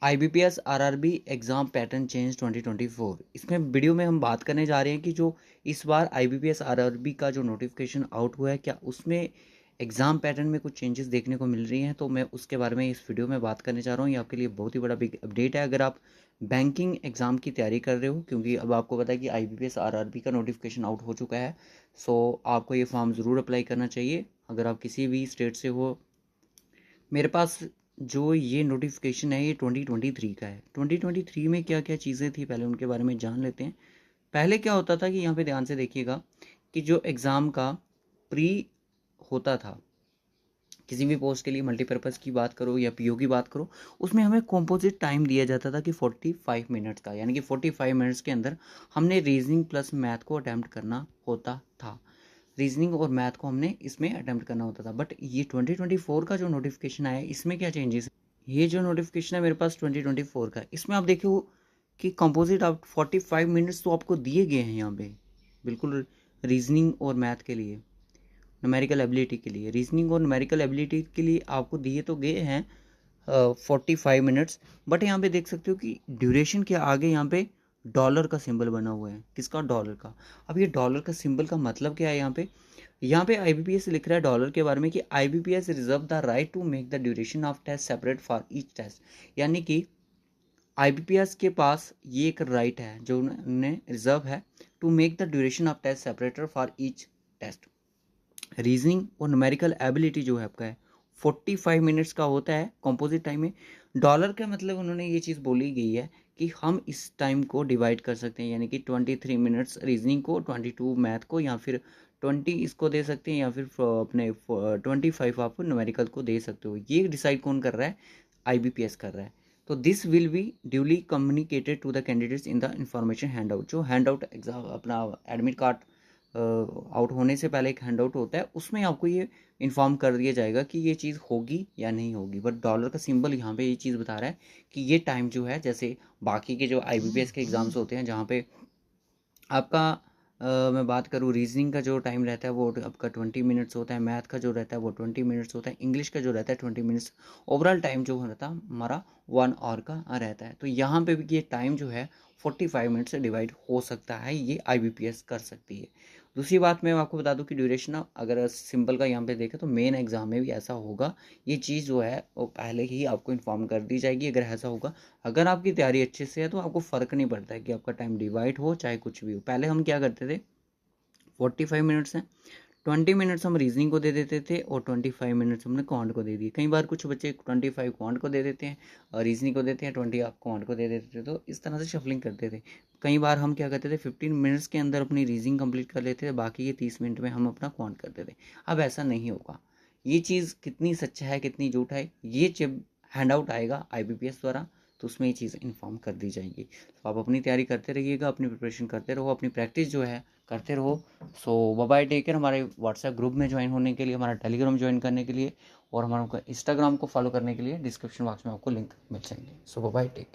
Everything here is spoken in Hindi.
IBPS RRB exam pattern change 2024। इसमें वीडियो में हम बात करने जा रहे हैं कि जो इस बार IBPS RRB का जो नोटिफिकेशन आउट हुआ है, क्या उसमें एग्ज़ाम पैटर्न में कुछ चेंजेस देखने को मिल रही हैं। तो मैं उसके बारे में इस वीडियो में बात करने जा रहा हूँ। ये आपके लिए बहुत ही बड़ा बिग अपडेट है अगर आप बैंकिंग एग्ज़ाम की तैयारी कर रहे हो, क्योंकि अब आपको पता है कि IBPS RRB का नोटिफिकेशन आउट हो चुका है। सो आपको ये फॉर्म ज़रूर अप्लाई करना चाहिए अगर आप किसी भी स्टेट से हो। मेरे पास जो ये नोटिफिकेशन है ये 2023 का है। 2023 में क्या क्या चीज़ें थी पहले उनके बारे में जान लेते हैं। पहले क्या होता था कि यहाँ पे ध्यान से देखिएगा कि जो एग्ज़ाम का प्री होता था, किसी भी पोस्ट के लिए मल्टीपर्पज़ की बात करो या पीओ की बात करो, उसमें हमें कॉम्पोजिट टाइम दिया जाता था कि 45 मिनट्स का, यानी कि 45 मिनट्स के अंदर हमने रीजनिंग प्लस मैथ को अटैम्प्ट करना होता था। रीजनिंग और मैथ को हमने इसमें अटैम्प्ट करना होता था। बट ये 2024 का जो नोटिफिकेशन आया है इसमें क्या चेंजेस है। ये जो नोटिफिकेशन है मेरे पास 2024 का, इसमें आप देखो कि कंपोजिट आप 45 मिनट्स तो आपको दिए गए हैं यहाँ पे, बिल्कुल रीजनिंग और मैथ के लिए, न्यूमेरिकल एबिलिटी के लिए। रीजनिंग और न्यूमेरिकल एबिलिटी के लिए आपको दिए तो गए हैं 45 मिनट्स। बट यहाँ पे देख सकते हो कि ड्यूरेशन के आगे यहाँ पे डॉलर का सिंबल बना हुआ है। किसका? डॉलर का। अब ये डॉलर का सिंबल का मतलब क्या है? यहाँ पे IBPS लिख रहा है डॉलर के बारे में कि IBPS reserve the right to make the duration of test separate for each test. यानी कि IBPS के पास ये एक राइट है जो उन्हें रिजर्व है to make the duration of test separator for each test. Reasoning और न्यूमेरिकल एबिलिटी जो है आपका है 45 मिनट्स का होता है कंपोजिट टाइम में। डॉलर का मतलब उन्होंने ये चीज़ बोली गई है कि हम इस टाइम को डिवाइड कर सकते हैं, यानी कि 23 मिनट्स रीजनिंग को, 22 मैथ को, या फिर 20 इसको दे सकते हैं, या फिर अपने 25 आप न्यूमेरिकल को दे सकते हो। ये डिसाइड कौन कर रहा है? IBPS कर रहा है। तो this will be duly communicated to the candidates in the information handout. जो हैंड आउट एग्जाम अपना एडमिट कार्ड आउट होने से पहले एक हैंड आउट होता है, उसमें आपको ये इन्फॉर्म कर दिया जाएगा कि ये चीज़ होगी या नहीं होगी। बट डॉलर का सिंबल यहाँ पे ये चीज़ बता रहा है कि ये टाइम जो है, जैसे बाकी के जो IBPS के एग्ज़ाम्स होते हैं जहाँ पे आपका मैं बात करूँ रीजनिंग का जो टाइम रहता है वो आपका 20 मिनट्स होता है, मैथ का जो रहता है वो 20 मिनट्स होता है, इंग्लिश का जो रहता है 20 मिनट्स। ओवरऑल टाइम जो रहता है हमारा 1 आवर का रहता है। तो यहाँ पे भी ये टाइम जो है 45 मिनट से डिवाइड हो सकता है, ये IBPS कर सकती है। दूसरी बात मैं आपको बता दूं कि ड्यूरेशन अगर सिंपल का यहाँ पे देखें तो मेन एग्जाम में भी ऐसा होगा। ये चीज़ जो है वो पहले ही आपको इन्फॉर्म कर दी जाएगी अगर ऐसा होगा। अगर आपकी तैयारी अच्छे से है तो आपको फ़र्क नहीं पड़ता है कि आपका टाइम डिवाइड हो चाहे कुछ भी हो। पहले हम क्या करते थे, 45 मिनट्स हैं, 20 मिनट्स हम रीजनिंग को दे देते थे और 25 मिनट्स हमने क्वांट को दे दिए। कई बार कुछ बच्चे 25 क्वांट को दे देते हैं और रीजनिंग को देते हैं, 20 आप क्वांट को दे देते थे। तो इस तरह से शफलिंग करते थे। कई बार हम क्या करते थे, 15 मिनट्स के अंदर अपनी रीजनिंग कंप्लीट कर लेते थे, बाकी के 30 मिनट में हम अपना क्वांट करते थे। अब ऐसा नहीं होगा। ये चीज़ कितनी सच है कितनी झूठ है, ये जब हैंड आउट आएगा IBPS द्वारा तो उसमें ये चीज़ इन्फॉर्म कर दी जाएगी। तो आप अपनी तैयारी करते रहिएगा, अपनी प्रिपरेशन करते रहो, अपनी प्रैक्टिस जो है करते रहो। सो बाय टेक केयर। हमारे व्हाट्सएप ग्रुप में ज्वाइन होने के लिए, हमारा टेलीग्राम ज्वाइन करने के लिए और हमारा इंस्टाग्राम को फॉलो करने के लिए डिस्क्रिप्शन बॉक्स में आपको लिंक मिल जाएंगे। सो बाय टेक केयर।